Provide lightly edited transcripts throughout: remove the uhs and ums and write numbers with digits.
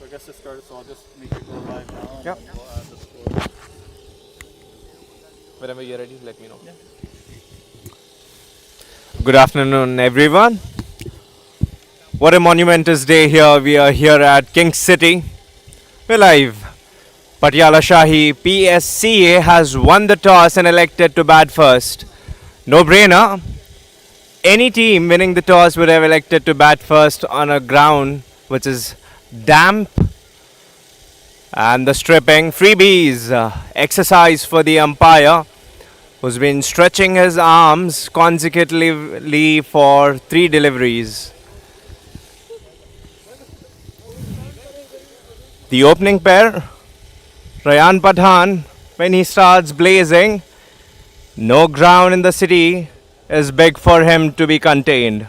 I guess it started, so I'll just make it go live now. And Yep. then we'll add the score. Whenever you're ready, let me know. Good afternoon, everyone. What a monumentous day here. We are here at King City. We're live. Patiala Shahi PSCA has won the toss and elected to bat first. No brainer. Any team winning the toss would have elected to bat first on a ground which is damp and the stripping. Freebies, exercise for the umpire who's been stretching his arms consecutively for 3 deliveries. The opening pair, Rayan Pathan, when he starts blazing, no ground in the city is big for him to be contained.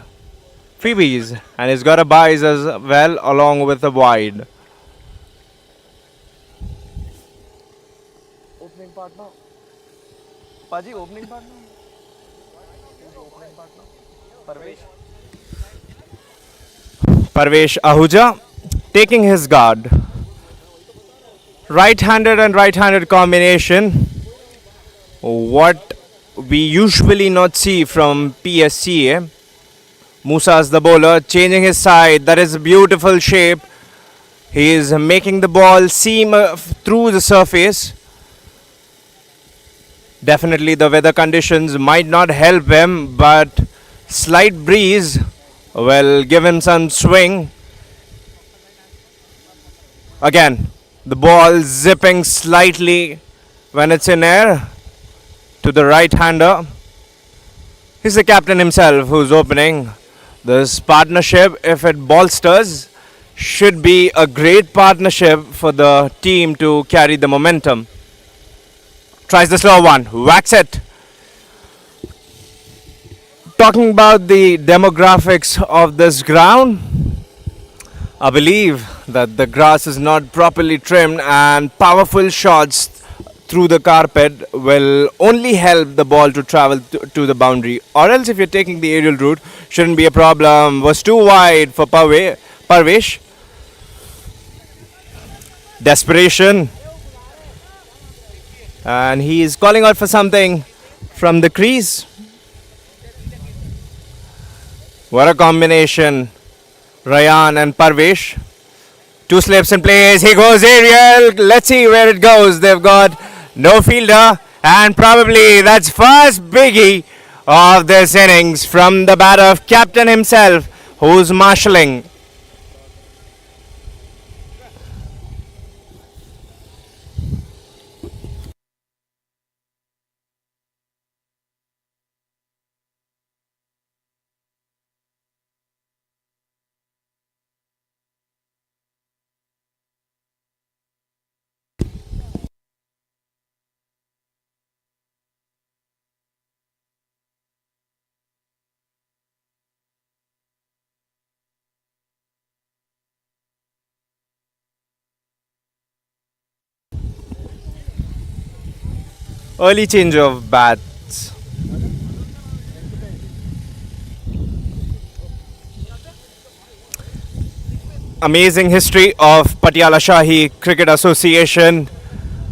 Freebies, and he's got a buys as well along with a wide. Opening partner. Paji, opening partner. Parvesh. Parvesh Ahuja taking his guard. Right-handed and right-handed combination. What we usually not see from PSCA. Musa's the bowler, changing his side. That is a beautiful shape. He is making the ball seam through the surface. Definitely the weather conditions might not help him, but slight breeze will give him some swing. Again, the ball zipping slightly when it's in air to the right-hander. He's the captain himself who's opening. This partnership, if it bolsters, should be a great partnership for the team to carry the momentum. Tries the slow one, whacks it. Talking about the demographics of this ground, I believe that the grass is not properly trimmed and powerful shots through the carpet will only help the ball to travel to the boundary. Or else if you're taking the aerial route, shouldn't be a problem. Was too wide for Parvesh. Desperation. And he is calling out for something from the crease. What a combination. Rayan and Parvesh. Two slips in place. He goes aerial. Let's see where it goes. They've got no fielder. And probably that's first biggie of this innings from the bat of captain himself, who's marshalling. Early change of bats. Amazing history of Patiala Shahi Cricket Association.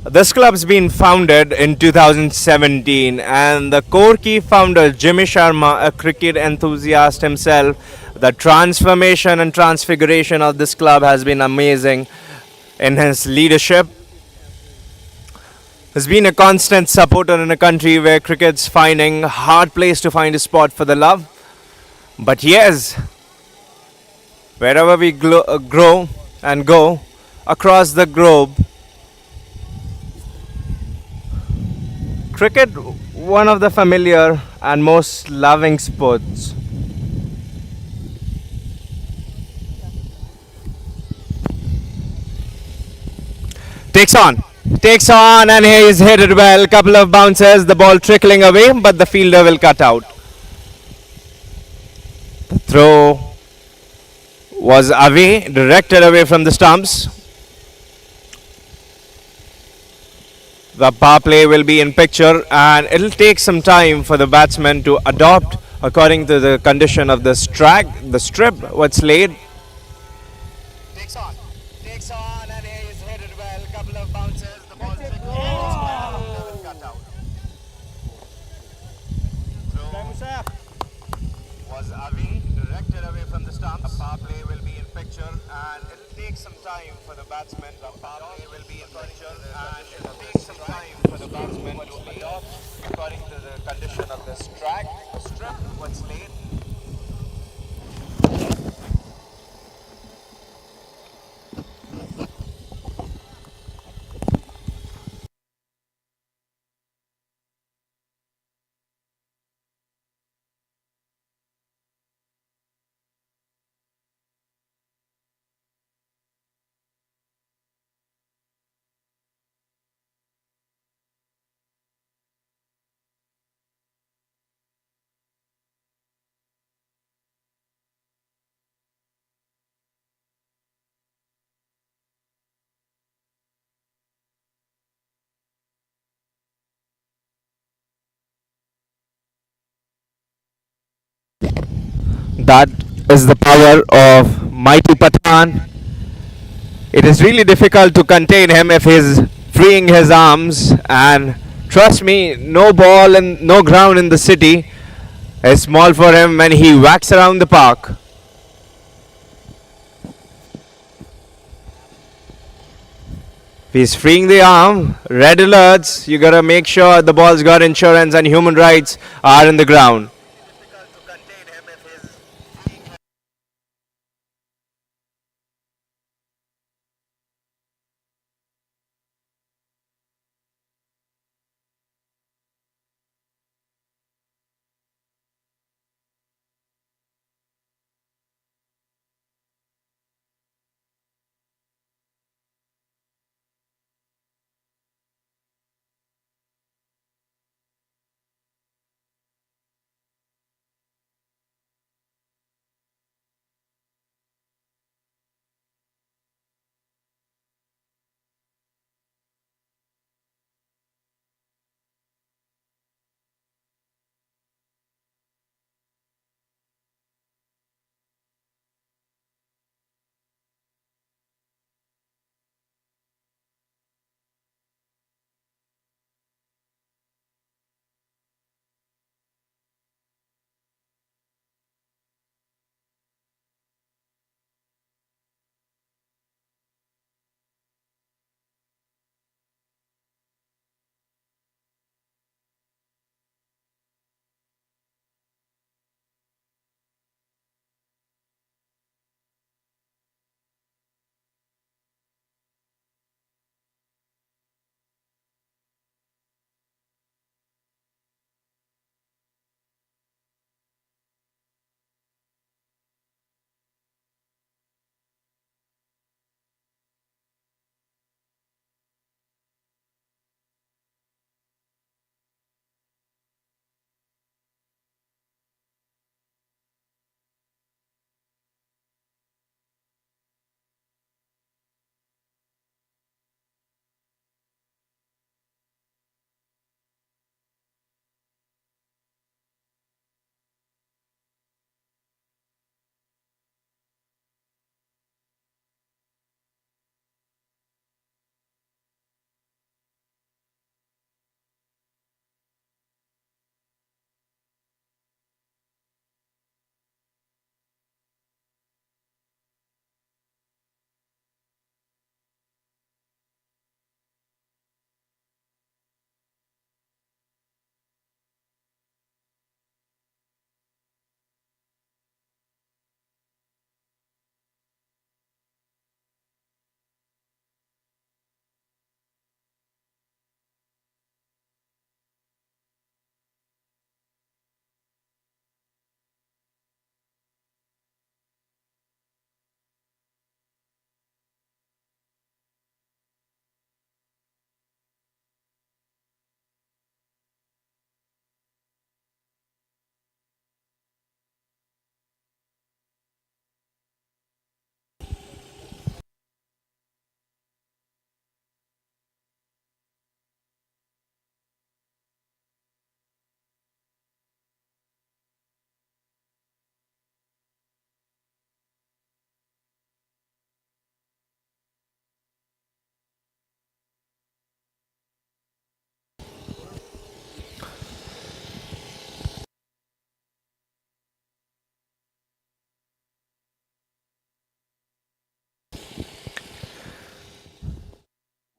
This club's been founded in 2017, and the core key founder Jimmy Sharma, a cricket enthusiast himself, the transformation and transfiguration of this club has been amazing in his leadership. Has been a constant supporter in a country where cricket's finding a hard place to find a spot for the love. But yes, wherever we grow and go across the globe, cricket, one of the familiar and most loving sports. Takes on, and he is hit it well. Couple of bounces, the ball trickling away, but the fielder will cut out. The throw was away, directed away from the stumps. The power play will be in picture, and it'll take some time for the batsman to adopt according to the condition of the strip what's laid. Takes on and he's hit it well. Couple of bounces. The ball straight to the cut out. Throw was Avi, directed away from the stumps. A power play will be in picture and it'll take some time for the batsman. The power play will be in picture and it'll take some time for the batsman to adopt according to the condition of this track. The strip was laid. That is the power of mighty Pathan. It is really difficult to contain him if he's freeing his arms. And trust me, no ball and no ground in the city is small for him when he whacks around the park. If he's freeing the arm, red alerts. You gotta make sure the ball's got insurance and human rights are in the ground.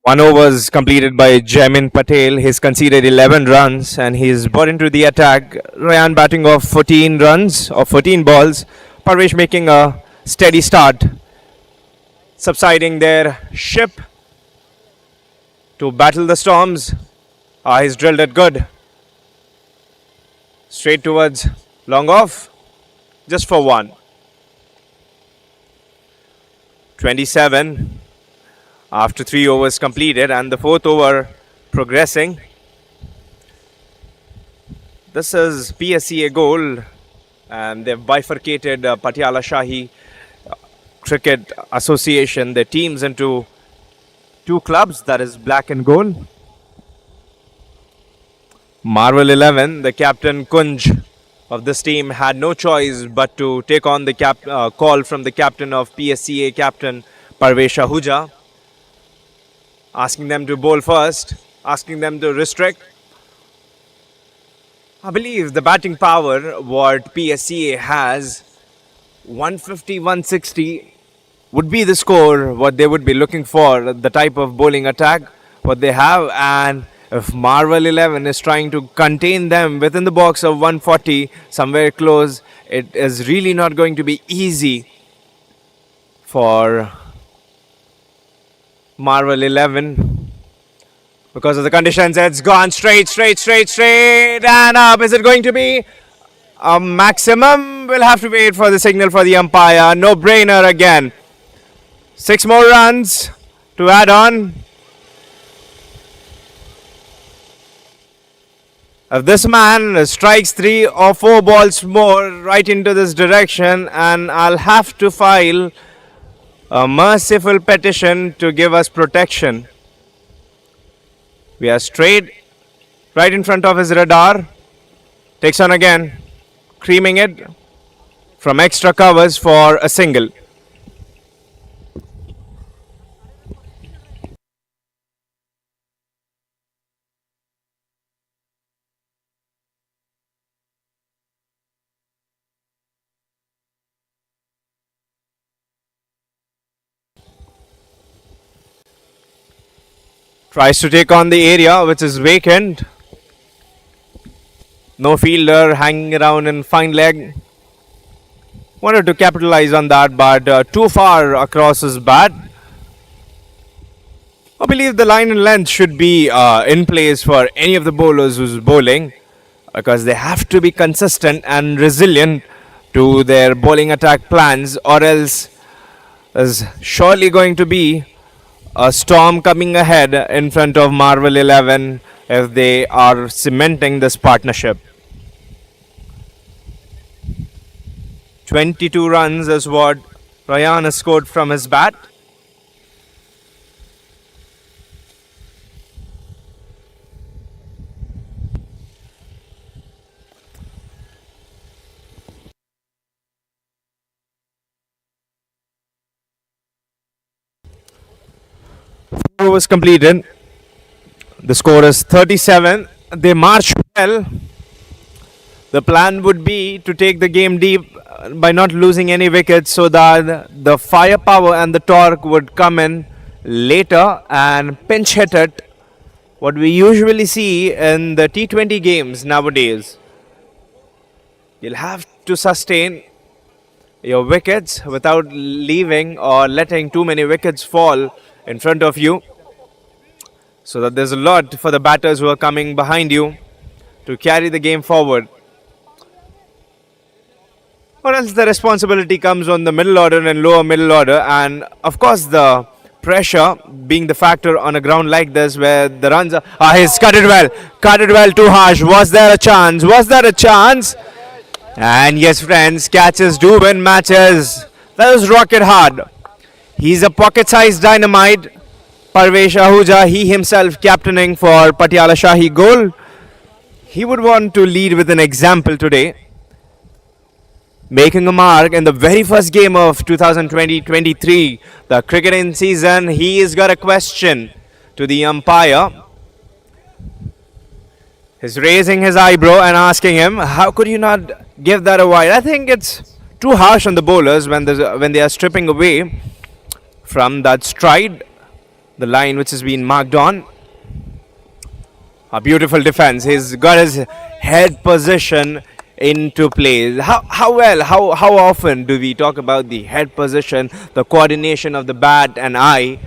One overs completed by Jamin Patel. He's conceded 11 runs and he's brought into the attack. Ryan batting off 14 runs or 14 balls. Parvesh making a steady start, subsiding their ship to battle the storms. He's drilled it good. Straight towards long off, just for one. 27 after 3 overs completed and the fourth over progressing. This is PSCA goal and they've bifurcated Patiala Shahi Cricket Association, their teams into two clubs, that is black and gold. Marvel 11, the captain Kunj of this team had no choice but to take on the call from the captain of PSCA, captain Parvesh Ahuja, asking them to bowl first, asking them to restrict. I believe the batting power what PSCA has, 150, 160 would be the score what they would be looking for, the type of bowling attack what they have. And if Marvel 11 is trying to contain them within the box of 140, somewhere close, it is really not going to be easy for Marvel 11 because of the conditions. It's gone straight and up. Is it going to be a maximum? We'll have to wait for the signal for the umpire. No brainer again. 6 more runs to add on. If this man strikes 3 or 4 balls more right into this direction, and I'll have to file a merciful petition to give us protection. We are straight right in front of his radar. Takes on again, creaming it from extra covers for a single. Tries to take on the area which is vacant. No fielder hanging around in fine leg. Wanted to capitalize on that, but too far across his bat. I believe the line and length should be in place for any of the bowlers who's bowling, because they have to be consistent and resilient to their bowling attack plans, or else there's surely going to be a storm coming ahead in front of Marvel 11 if they are cementing this partnership. 22 runs is what Ryan has scored from his bat. Was completed. The score is 37. They march well. The plan would be to take the game deep by not losing any wickets, so that the firepower and the torque would come in later and pinch hit it. What we usually see in the T20 games nowadays. You'll have to sustain your wickets without leaving or letting too many wickets fall in front of you, so that there's a lot for the batters who are coming behind you to carry the game forward. Or else the responsibility comes on the middle order and lower middle order, and of course the pressure being the factor on a ground like this where the runs are... he's cut it well, too harsh. Was there a chance? And yes friends, catches do win matches. That was rocket hard. He's a pocket-sized dynamite. Parvesh Ahuja, he himself captaining for Patiala Shahi goal. He would want to lead with an example today, making a mark in the very first game of 2020-23, the cricketing season. He's got a question to the umpire. He's raising his eyebrow and asking him, how could you not give that a wide? I think it's too harsh on the bowlers when they are stripping away from that stride. the line which has been marked on. A beautiful defense. He's got his head position into place. How often do we talk about the head position, the coordination of the bat and eye?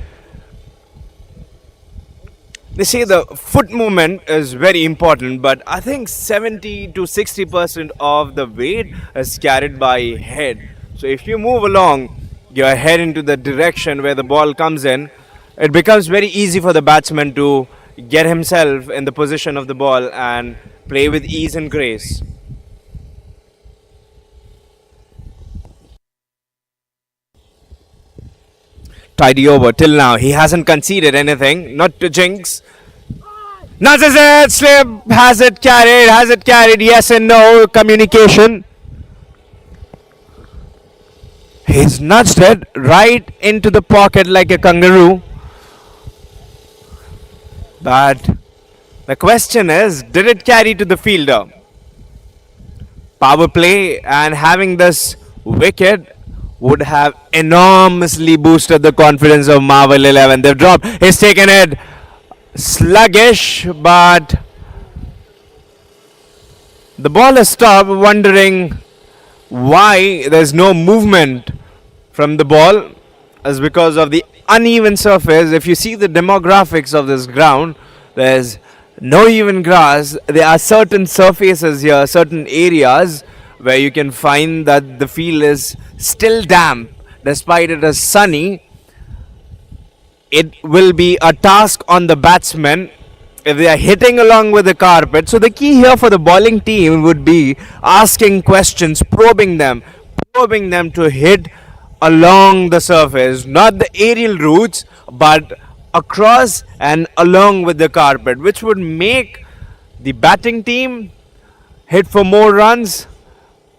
They say the foot movement is very important, but I think 70 to 60% of the weight is carried by head. So if you move along your head into the direction where the ball comes in, it becomes very easy for the batsman to get himself in the position of the ball and play with ease and grace. Tidy over till now. He hasn't conceded anything, not to jinx. Nudges it, slip, has it carried, yes and no, communication. He's nudged it right into the pocket like a kangaroo. But the question is, did it carry to the fielder? Power play and having this wicket would have enormously boosted the confidence of Marvel 11. They've dropped, he's taken it sluggish, but the ball has stopped, wondering why there's no movement from the ball is because of the uneven surface. If you see the demographics of this ground, there's no even grass. There are certain surfaces here, certain areas where you can find that the field is still damp despite it is sunny. It will be a task on the batsmen if they are hitting along with the carpet. So the key here for the bowling team would be asking questions, probing them to hit along the surface, not the aerial routes, but across and along with the carpet, which would make the batting team hit for more runs,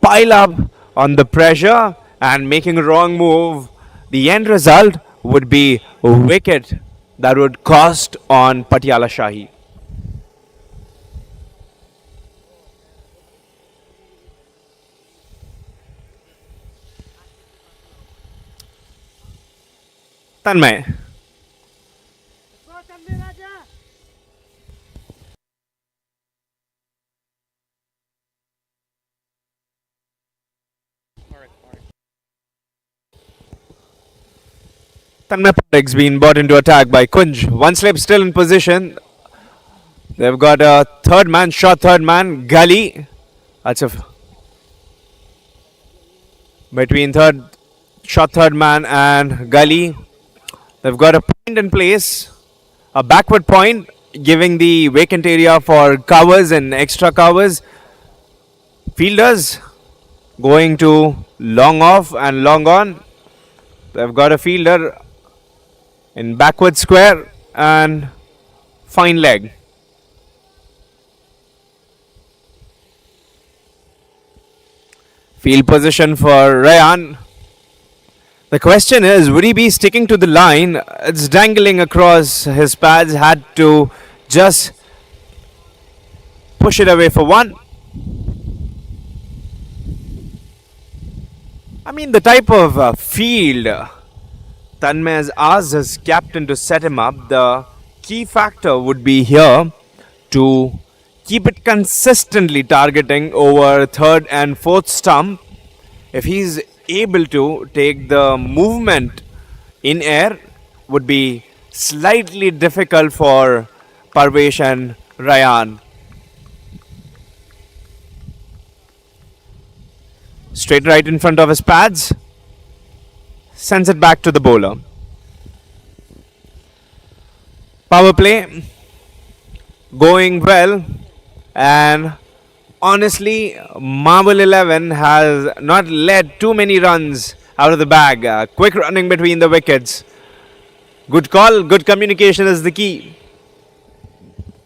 pile up on the pressure, and making a wrong move. The end result would be a wicket that would cost on Patiala Shahi. Tanmay. Tanmay Parek's been brought into attack by Kunj. One slip still in position. They've got a third man, shot third man, Gully. That's a between third man and Gully. They've got a point in place, a backward point, giving the vacant area for covers and extra covers. Fielders going to long off and long on. They've got a fielder in backward square and fine leg. Field position for Ryan. The question is, would he be sticking to the line? It's dangling across his pads. Had to just push it away for one. I mean, the type of field Tanmay has asked his captain to set him up, the key factor would be here to keep it consistently targeting over third and fourth stump. If he's able to take the movement in air, would be slightly difficult for Parvesh and Ryan. Straight right in front of his pads, sends it back to the bowler. Power play going well, and honestly, Marble 11 has not led too many runs out of the bag. Quick running between the wickets. Good call, good communication is the key.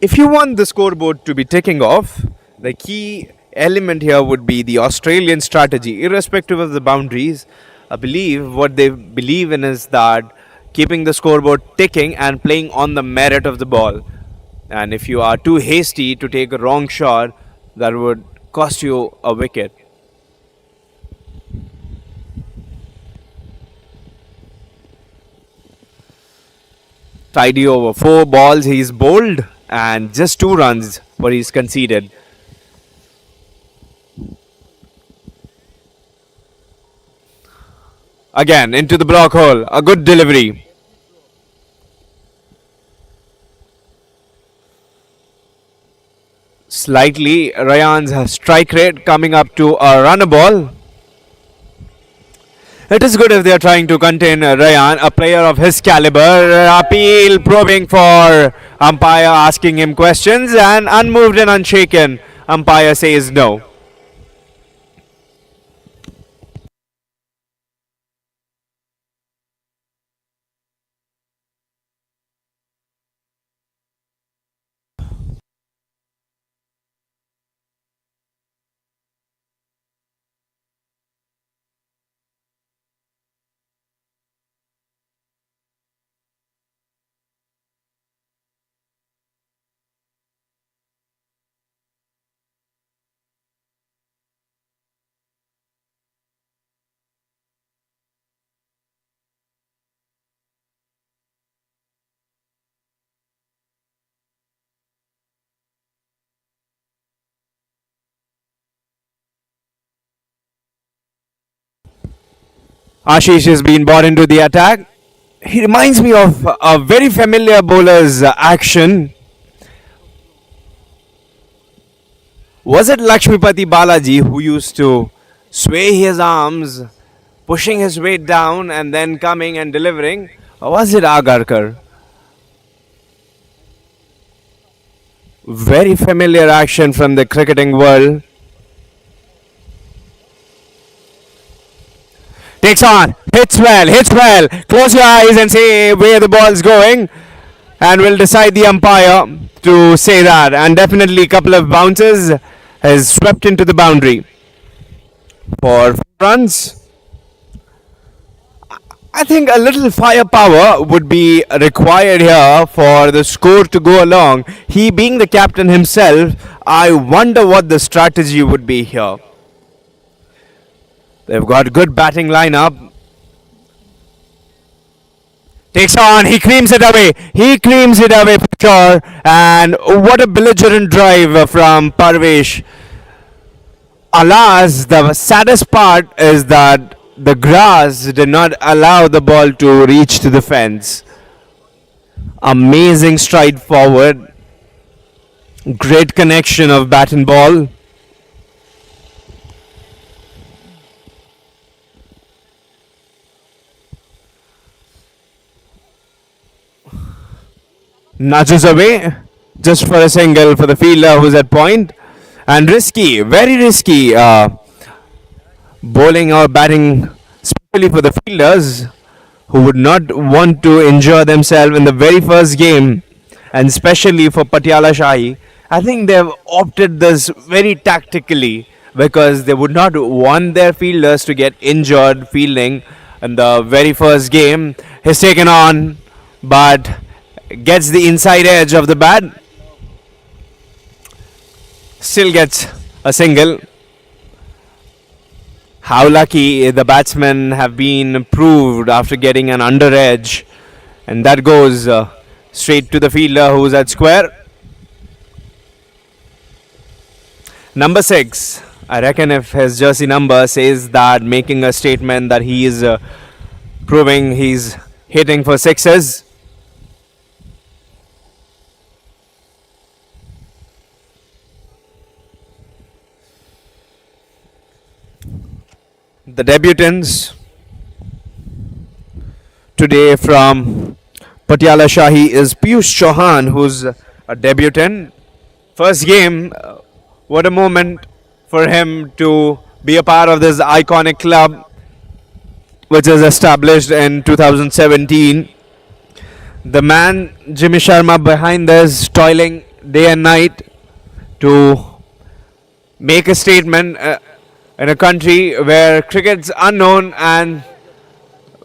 If you want the scoreboard to be ticking off, the key element here would be the Australian strategy, irrespective of the boundaries. I believe what they believe in is that keeping the scoreboard ticking and playing on the merit of the ball. And if you are too hasty to take a wrong shot, that would cost you a wicket. Tidy over 4 balls. He's bowled and just 2 runs, but he's conceded. Again into the block hole. A good delivery. Slightly Ryan's strike rate coming up to a runner ball. It is good if they are trying to contain Ryan, a player of his caliber. Appeal probing for umpire, asking him questions, and unmoved and unshaken, umpire says no. Ashish has been brought into the attack. He reminds me of a very familiar bowler's action. Was it Lakshmipati Balaji who used to sway his arms, pushing his weight down and then coming and delivering? Or was it Agarkar? Very familiar action from the cricketing world. Takes on, hits well. Close your eyes and say where the ball's going, and we'll decide the umpire to say that. And definitely a couple of bounces has swept into the boundary for 4 runs. I think a little firepower would be required here for the score to go along. He being the captain himself, I wonder what the strategy would be here. They've got good batting lineup. Takes on, he creams it away. For sure. And what a belligerent drive from Parvesh. Alas, the saddest part is that the grass did not allow the ball to reach to the fence. Amazing stride forward. Great connection of bat and ball. Nudges away just for a single for the fielder who's at point. And risky, very risky bowling or batting, especially for the fielders who would not want to injure themselves in the very first game, and especially for Patiala Shahi. I think they've opted this very tactically because they would not want their fielders to get injured fielding in the very first game. He's taken on, but gets the inside edge of the bat. Still gets a single. How lucky the batsmen have been proved after getting an under edge. And that goes straight to the fielder who's at square. Number 6. I reckon if his jersey number says that, making a statement that he is proving he's hitting for sixes. The debutants today from Patiala Shahi is Piyush Chauhan, who's a debutant. First game, what a moment for him to be a part of this iconic club, which is established in 2017. The man Jimmy Sharma behind this, toiling day and night to make a statement in a country where cricket's unknown and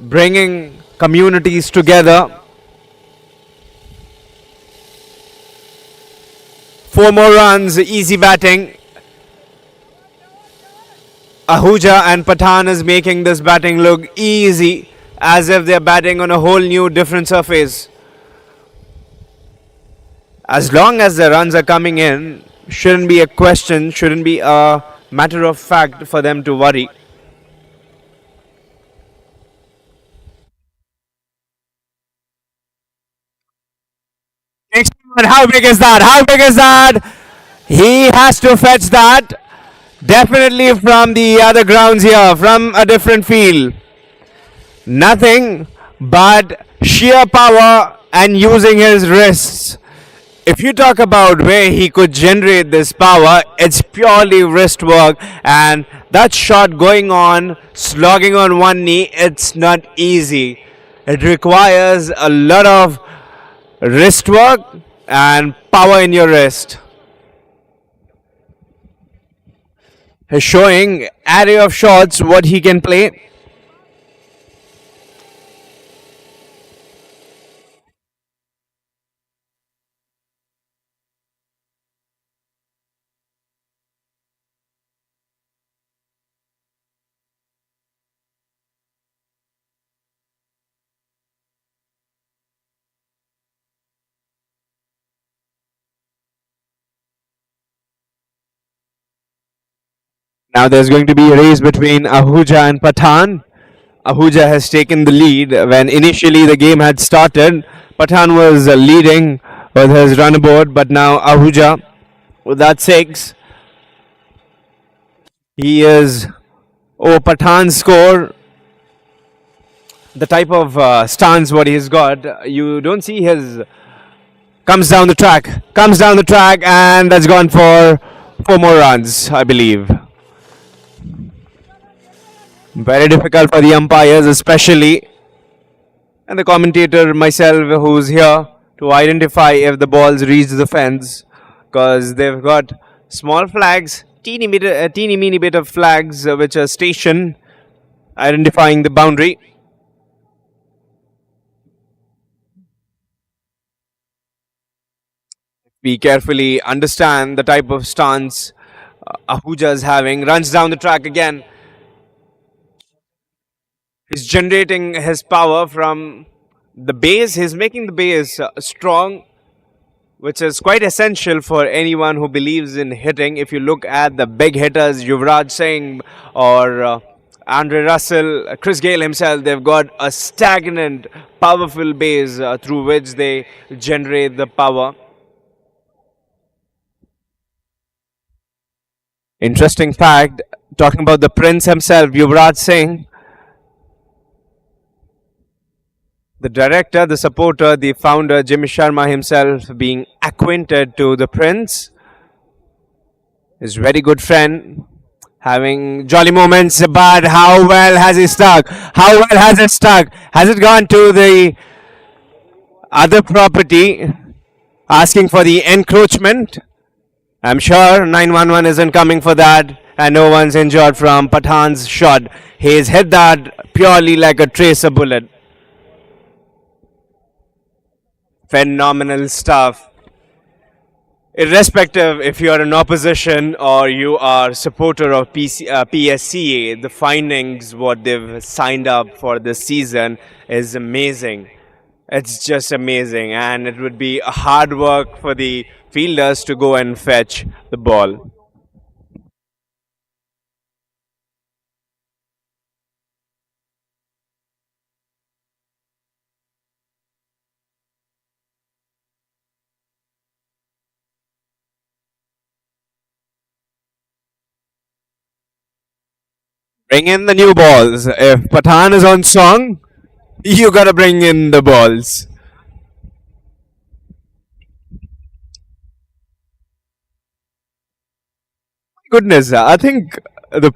bringing communities together. 4 more runs, easy batting. Ahuja and Pathan is making this batting look easy, as if they're batting on a whole new different surface. As long as the runs are coming in, shouldn't be a question, shouldn't be a matter of fact for them to worry. Next one, how big is that? How big is that? He has to fetch that. Definitely from the other grounds here, from a different field. Nothing but sheer power and using his wrists. If you talk about where he could generate this power, it's purely wrist work, and that shot going on, slogging on one knee, it's not easy. It requires a lot of wrist work and power in your wrist. He's showing array of shots what he can play. Now there's going to be a race between Ahuja and Pathan. Ahuja has taken the lead when initially the game had started. Pathan was leading with his run aboard, but now Ahuja with that six. He is Pathan's score. The type of stance what he's got, you don't see his comes down the track, and that's gone for four more runs, I believe. Very difficult for the umpires, especially, and the commentator myself, who's here to identify if the balls reach the fence, because they've got small flags, teeny mini bit of flags which are stationed, identifying the boundary. We carefully understand the type of stance Ahuja is having. Runs down the track again. He's generating his power from the base. He's making the base strong, which is quite essential for anyone who believes in hitting. If you look at the big hitters, Yuvraj Singh or Andre Russell, Chris Gale himself, they've got a stagnant, powerful base through which they generate the power. Interesting fact, talking about the prince himself, Yuvraj Singh, the director, the supporter, the founder, Jimmy Sharma himself, being acquainted to the prince, his very good friend, having jolly moments. But how well has he stuck? How well has it stuck? Has it gone to the other property, asking for the encroachment? I'm sure 911 isn't coming for that, and no one's injured from Pathan's shot. He's hit that purely like a tracer bullet. Phenomenal stuff. Irrespective if you are an opposition or you are supporter of PSCA, the findings what they've signed up for this season is amazing. It's just amazing, and it would be a hard work for the fielders to go and fetch the ball. Bring in the new balls. If Pathan is on song, you gotta bring in the balls. Goodness, I think the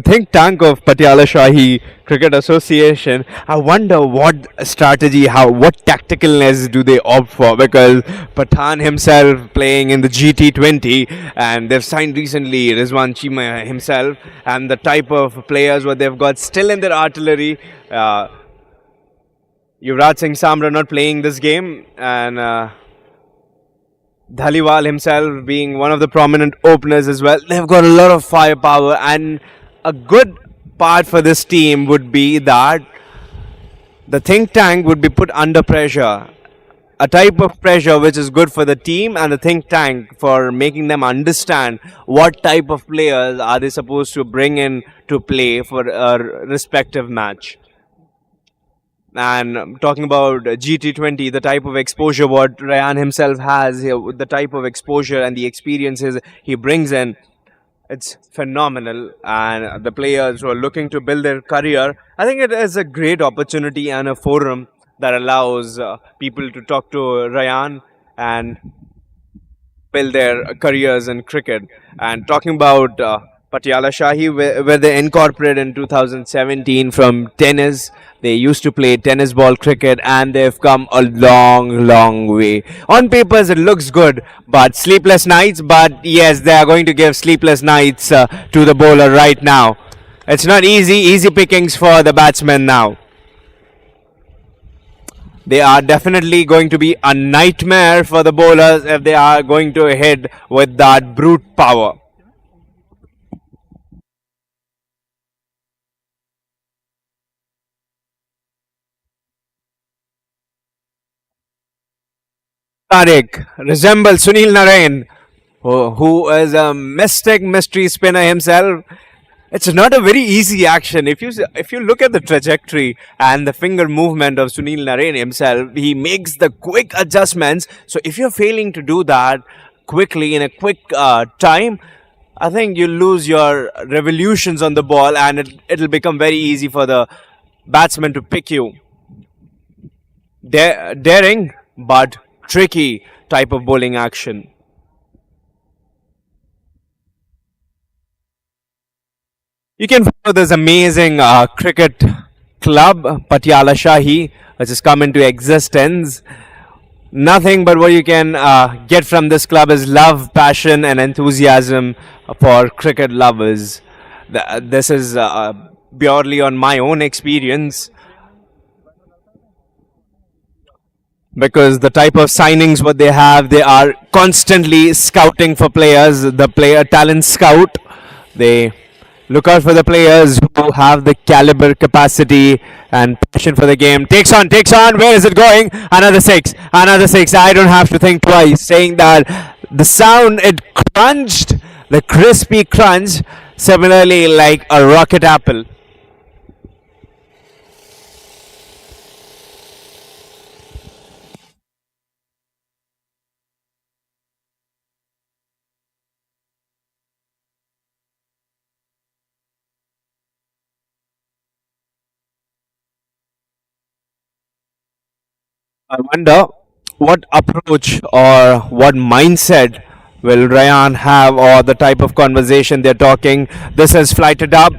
think tank of Patiala Shahi Cricket Association, I wonder what strategy, what tacticalness do they opt for? Because Pathan himself playing in the GT20, and they've signed recently Rizwan Chima himself, and the type of players what they've got still in their artillery. Yuvraj Singh Samra not playing this game, and Dhaliwal himself being one of the prominent openers as well. They've got a lot of firepower, and a good part for this team would be that the think tank would be put under pressure. a type of pressure which is good for the team and the think tank for making them understand what type of players are they supposed to bring in to play for a respective match. And talking about GT20, the type of exposure what Ryan himself has here, the type of exposure and the experiences he brings in, it's phenomenal. And the players who are looking to build their career, I think it is a great opportunity and a forum that allows people to talk to Ryan and build their careers in cricket. And talking about Patiala Shahi, where they incorporated in 2017 from tennis. They used to play tennis ball cricket and they've come a long, long way. On papers, it looks good, but sleepless nights. But yes, they are going to give sleepless nights to the bowler right now. It's not easy pickings for the batsmen now. They are definitely going to be a nightmare for the bowlers if they are going to hit with that brute power. Tariq resembles Sunil Narain, who is a mystic mystery spinner himself. It's not a very easy action. If you look at the trajectory and the finger movement of Sunil Narain himself, he makes the quick adjustments. So if you're failing to do that quickly in a quick time, I think you lose your revolutions on the ball, and it'll become very easy for the batsman to pick you. Daring but tricky type of bowling action. You can follow this amazing cricket club, Patiala Shahi, which has come into existence. Nothing but what you can get from this club is love, passion, and enthusiasm for cricket lovers. This is purely on my own experience, because the type of signings what they are constantly scouting for players. The player talent scout, they look out for the players who have the caliber, capacity, and passion for the game. Takes on. Where is it going? Another six. I don't have to think twice. Saying that the sound it crunched, the crispy crunch, similarly like a rocket apple. I wonder what approach or what mindset will Ryan have, or the type of conversation they're talking. This is flighted up,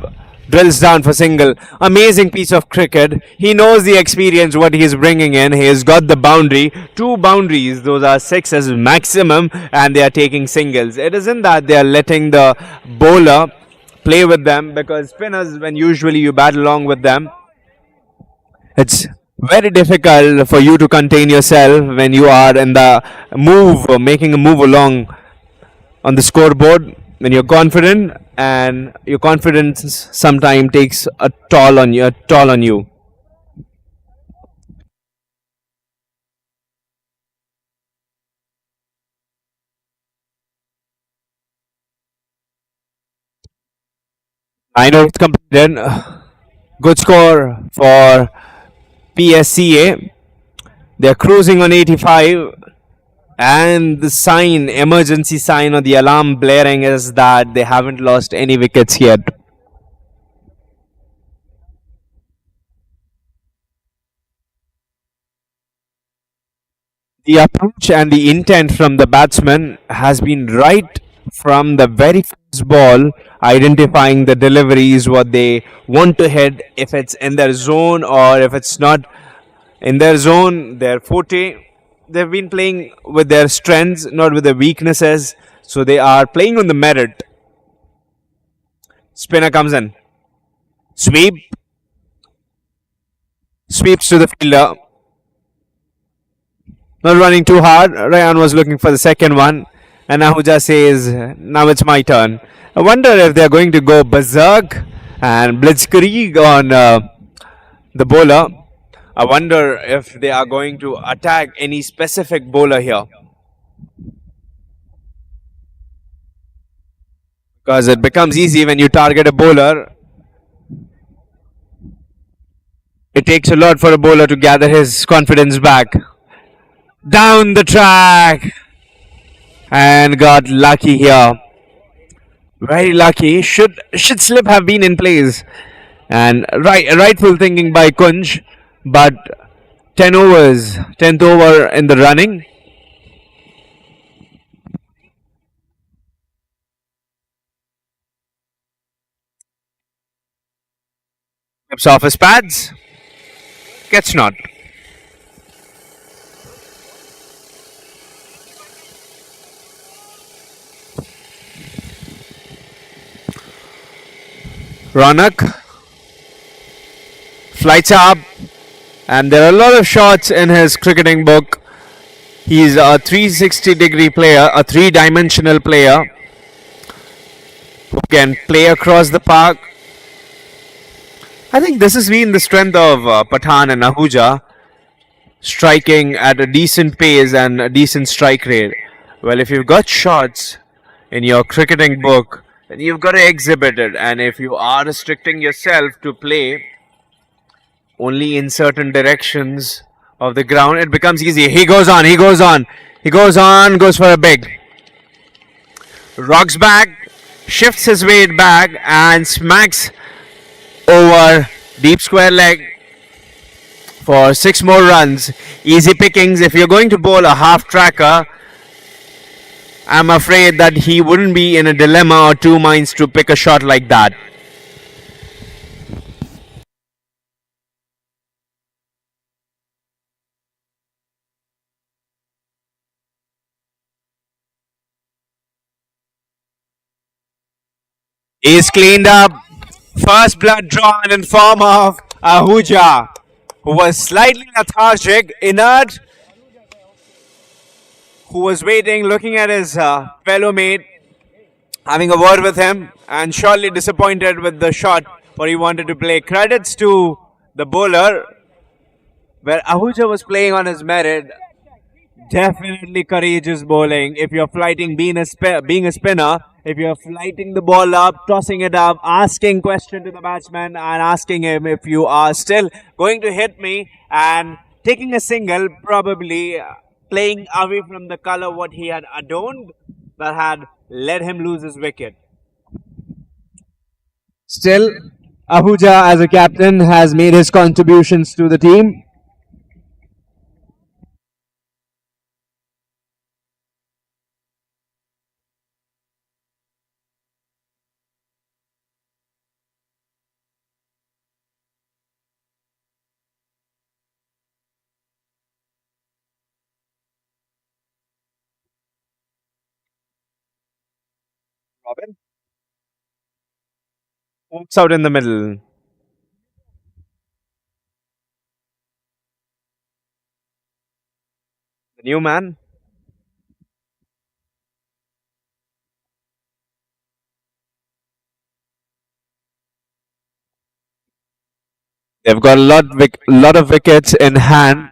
drills down for single. Amazing piece of cricket. He knows the experience what he's bringing in. He has got the boundary, two boundaries. Those are sixes maximum, and they are taking singles. It isn't that they are letting the bowler play with them, because spinners, when usually you bat along with them, it's very difficult for you to contain yourself when you are in the move or making a move along on the scoreboard. When you're confident, and your confidence sometimes takes a toll on you. I know it's completed. Good score for PSCA. They're cruising on 85, and the sign, emergency sign, or the alarm blaring is that they haven't lost any wickets yet. The approach and the intent from the batsman has been right from the very first ball, identifying the deliveries, what they want to hit, if it's in their zone or if it's not in their zone, their forte. They've been playing with their strengths, not with their weaknesses. So they are playing on the merit. Spinner comes in. Sweep. Sweeps to the fielder. Not running too hard. Ryan was looking for the second one. And Ahuja says, now it's my turn. I wonder if they're going to go berserk and blitzkrieg on the bowler. I wonder if they are going to attack any specific bowler here. Because it becomes easy when you target a bowler. It takes a lot for a bowler to gather his confidence back. Down the track and got lucky here. Very lucky. Should slip have been in place. And rightful thinking by Kunj, but 10 overs, 10th over in the running. Tips off his pads, gets not. Ronak flights up, and there are a lot of shots in his cricketing book. He's a 360-degree player, a three-dimensional player who can play across the park. I think this has been the strength of Pathan and Ahuja, striking at a decent pace and a decent strike rate. Well, if you've got shots in your cricketing book, then you've got to exhibit it. And if you are restricting yourself to play only in certain directions of the ground, it becomes easy. He goes on, he goes on, he goes on, goes for a big. Rocks back, shifts his weight back, and smacks over deep square leg for 6 more runs. Easy pickings. If you're going to bowl a half tracker, I'm afraid that he wouldn't be in a dilemma or two minds to pick a shot like that. He's cleaned up. First blood drawn in form of Ahuja, who was slightly lethargic, inert, who was waiting, looking at his fellow mate, having a word with him, and surely disappointed with the shot what he wanted to play. Credits to the bowler, where Ahuja was playing on his merit. Definitely courageous bowling. If you're flighting, being a spinner, if you're flighting the ball up, tossing it up, asking question to the batsman and asking him if you are still going to hit me, and taking a single, probably playing away from the color what he had adorned, that had led him lose his wicket. Still, Ahuja as a captain has made his contributions to the team. Robin walks out in the middle. The new man. They've got lot of wickets in hand.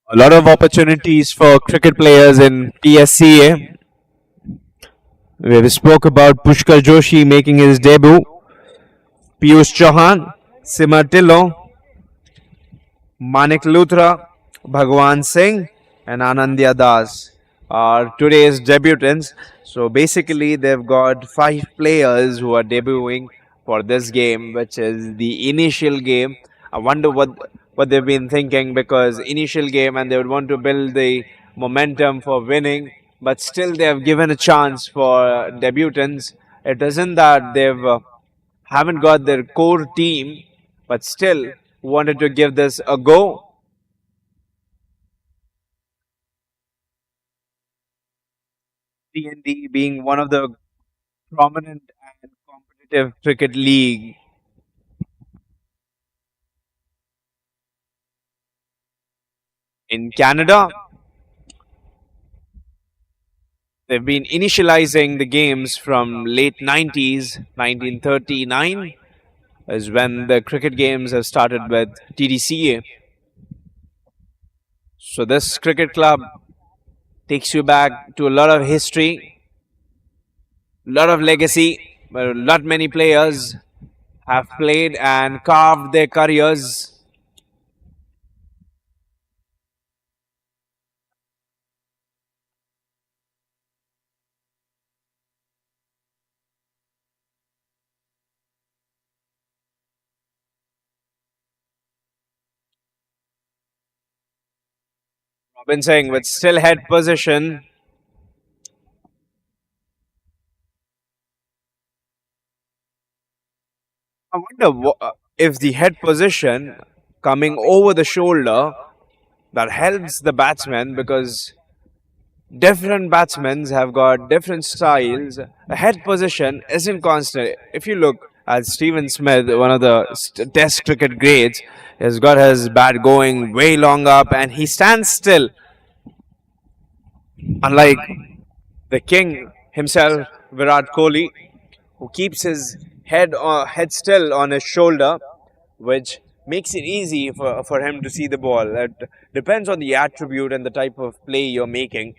A lot of opportunities for cricket players in PSCA. We spoke about Pushkar Joshi making his debut, Piyush Chauhan, Simar Tillo, Manik Luthra, Bhagwan Singh, and Anandya Das are today's debutants. So basically, they've got 5 players who are debuting for this game, which is the initial game. I wonder what they've been thinking, because initial game and they would want to build the momentum for winning, but still they have given a chance for debutants. It isn't that they've haven't got their core team, but still wanted to give this a go. D&D being one of the prominent and competitive cricket league in Canada. They've been initializing the games from late 90s, 1939 is when the cricket games have started with TDCA. So this cricket club takes you back to a lot of history, a lot of legacy, where a lot many players have played and carved their careers. Robin Singh with still head position. I wonder if the head position coming over the shoulder that helps the batsman because different batsmen have got different styles. A head position isn't constant. If you look at Stephen Smith, one of the Test cricket greats, has got his bat going way long up and he stands still. Unlike the king himself, Virat Kohli, who keeps his head still on his shoulder, which makes it easy for him to see the ball. It depends on the attribute and the type of play you're making.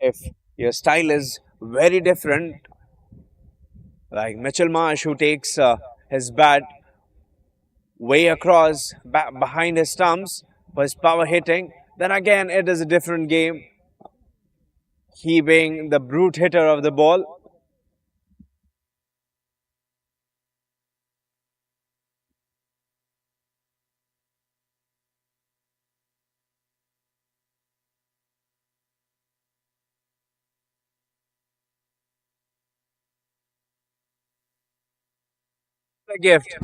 If your style is very different, like Mitchell Marsh, who takes his bat way across behind his stumps for his power hitting, then again it is a different game. He being the brute hitter of the ball. A gift.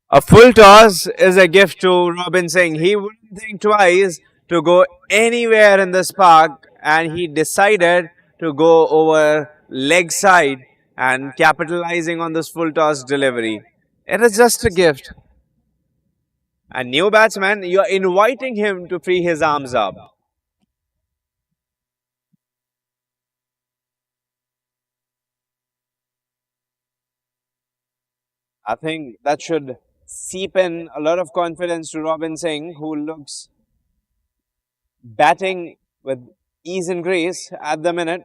A full toss is a gift to Robin Singh. He wouldn't think twice to go anywhere in this park, and he decided to go over leg side and capitalizing on this full toss delivery. It is just a gift. A new batsman, you're inviting him to free his arms up. I think that should seep in a lot of confidence to Robin Singh, who looks batting with ease and grace at the minute.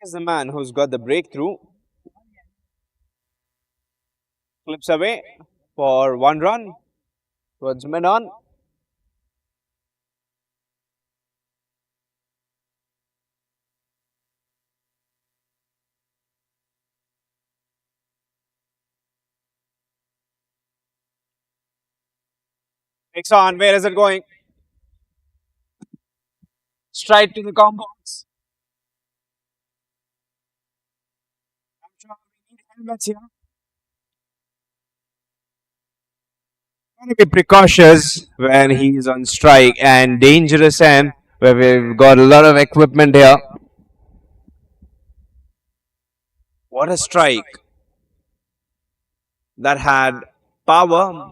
Is the man who's got the breakthrough, flips away for one run towards mid on. Takes on. Where is it going? Straight to the combox. I'm sure we need helmets here. Gotta be precautious when he's on strike and dangerous end where we've got a lot of equipment here. What a strike that had power,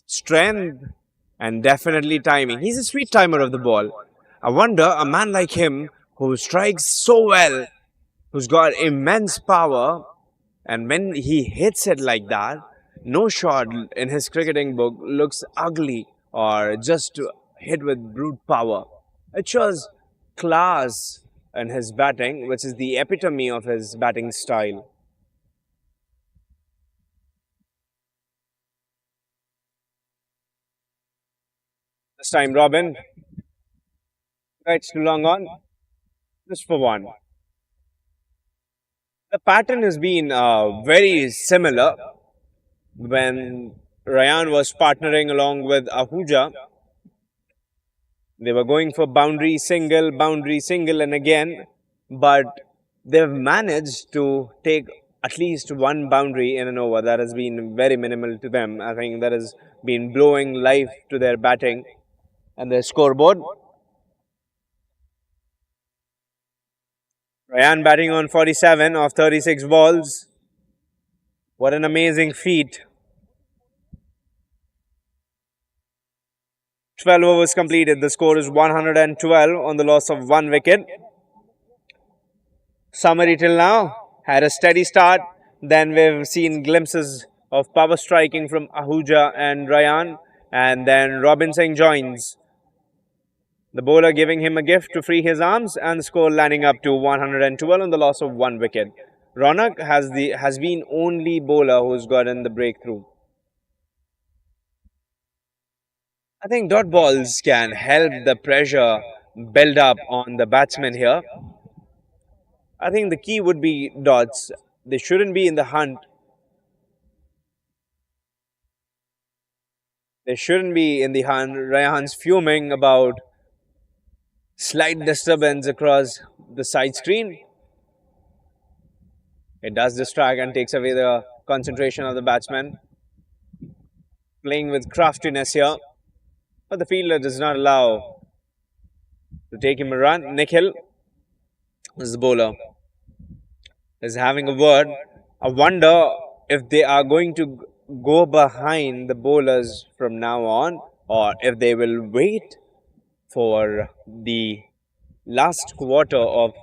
strength, and definitely timing. He's a sweet timer of the ball. I wonder a man like him who strikes so well, who's got immense power, and when he hits it like that, no shot in his cricketing book looks ugly or just hit with brute power. It shows class in his batting, which is the epitome of his batting style. This time, Robin, it's too long on, just for one. The pattern has been very similar when Ryan was partnering along with Ahuja. They were going for boundary single, and again, but they've managed to take at least one boundary in an over. That has been very minimal to them. I think that has been blowing life to their batting and their scoreboard. Ryan batting on 47 of 36 balls. What an amazing feat. 12 overs completed. The score is 112 on the loss of one wicket. Summary till now had a steady start. Then we've seen glimpses of power striking from Ahuja and Ryan. And then Robinson joins. The bowler giving him a gift to free his arms, and the score landing up to 112 on the loss of one wicket. Ronak has been only bowler who's gotten the breakthrough. I think dot balls can help the pressure build up on the batsman here. I think the key would be dots. They shouldn't be in the hunt. They shouldn't be in the hunt. Rayhan's fuming about slight disturbance across the side screen. It does distract and takes away the concentration of the batsman. Playing with craftiness here, but the fielder does not allow to take him a run. Nikhil is the bowler, is having a word. I wonder if they are going to go behind the bowlers from now on, or if they will wait for the last quarter of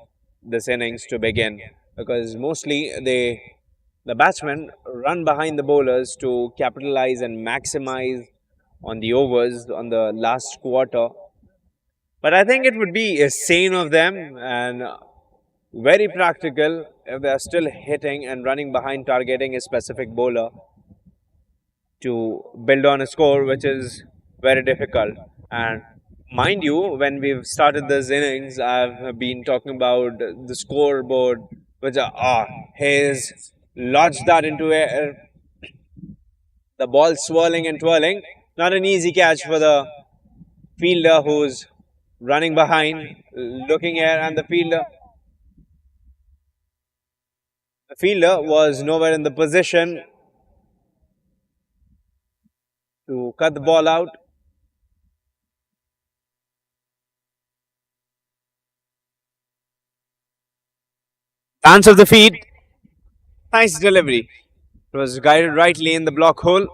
this innings to begin, because mostly the batsmen run behind the bowlers to capitalize and maximize on the overs on the last quarter. But I think it would be a sane of them and very practical if they are still hitting and running behind targeting a specific bowler to build on a score, which is very difficult. And mind you, when we've started this innings, I've been talking about the scoreboard, which he's lodged that into air, the ball swirling and twirling. Not an easy catch for the fielder who's running behind, looking at, and the fielder was nowhere in the position to cut the ball out. Dance of the feet, nice delivery. It was guided rightly in the block hole.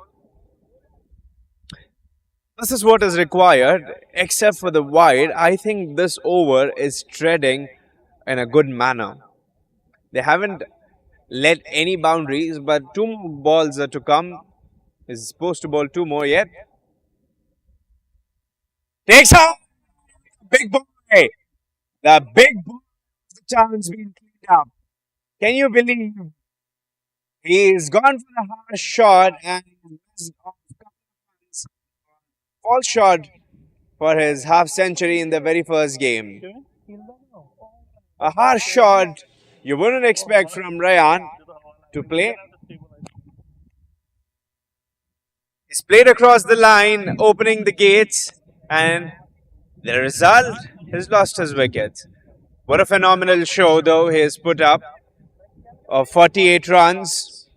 This is what is required, except for the wide. I think this over is treading in a good manner. They haven't let any boundaries, but two more balls are to come. Is supposed to bowl two more yet. Takes out big boy. The big boy, the chance being cleaned up. Can you believe he's gone for the hard shot and missed off fall shot for his half century in the very first game. A harsh shot you wouldn't expect from Ryan to play. He's played across the line, opening the gates, and the result, he's lost his wickets. What a phenomenal show, though, he has put up of 48 runs.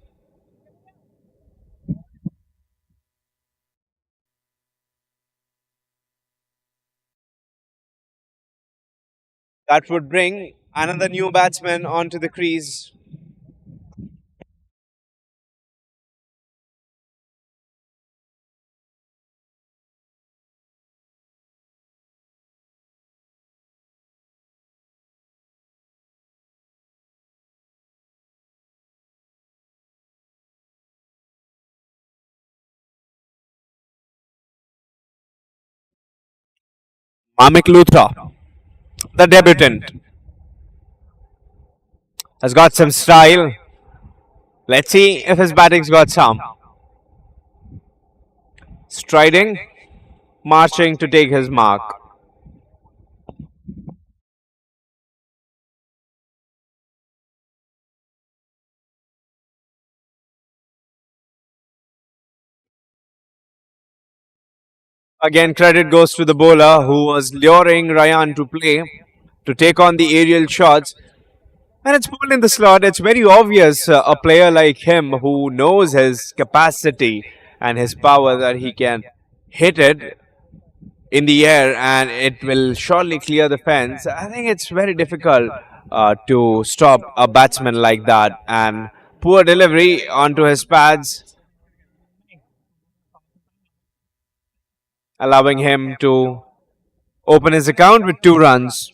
That would bring another new batsman onto the crease. Mamik Luthra, the debutant, has got some style. Let's see if his batting's got some. Striding, marching to take his mark. Again, credit goes to the bowler who was luring Ryan to play to take on the aerial shots. And it's pulled in the slot. It's very obvious a player like him who knows his capacity and his power that he can hit it in the air and it will surely clear the fence. I think it's very difficult to stop a batsman like that. And poor delivery onto his pads, allowing him to open his account with 2 runs.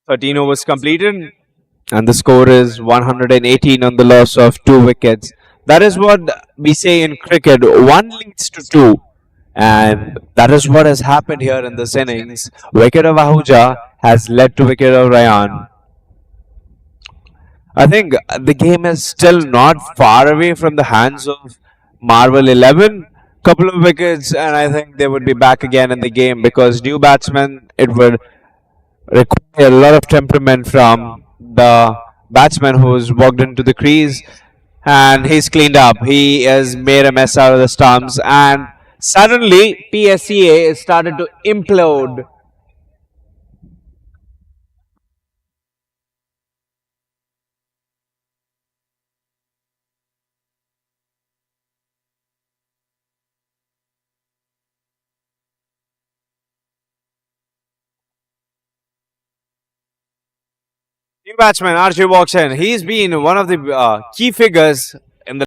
13 overs completed, and the score is 118 on the loss of 2 wickets. That is what we say in cricket, one leads to two. And that is what has happened here in this innings. Wicket of Ahuja has led to wicket of Ryan. I think the game is still not far away from the hands of Marvel 11. Couple of wickets, and I think they would be back again in the game because new batsmen, it would require a lot of temperament from the batsman who's walked into the crease and he's cleaned up. He has made a mess out of the stumps, and suddenly PSCA started to implode. New batsman RJ walks in. He's been one of the key figures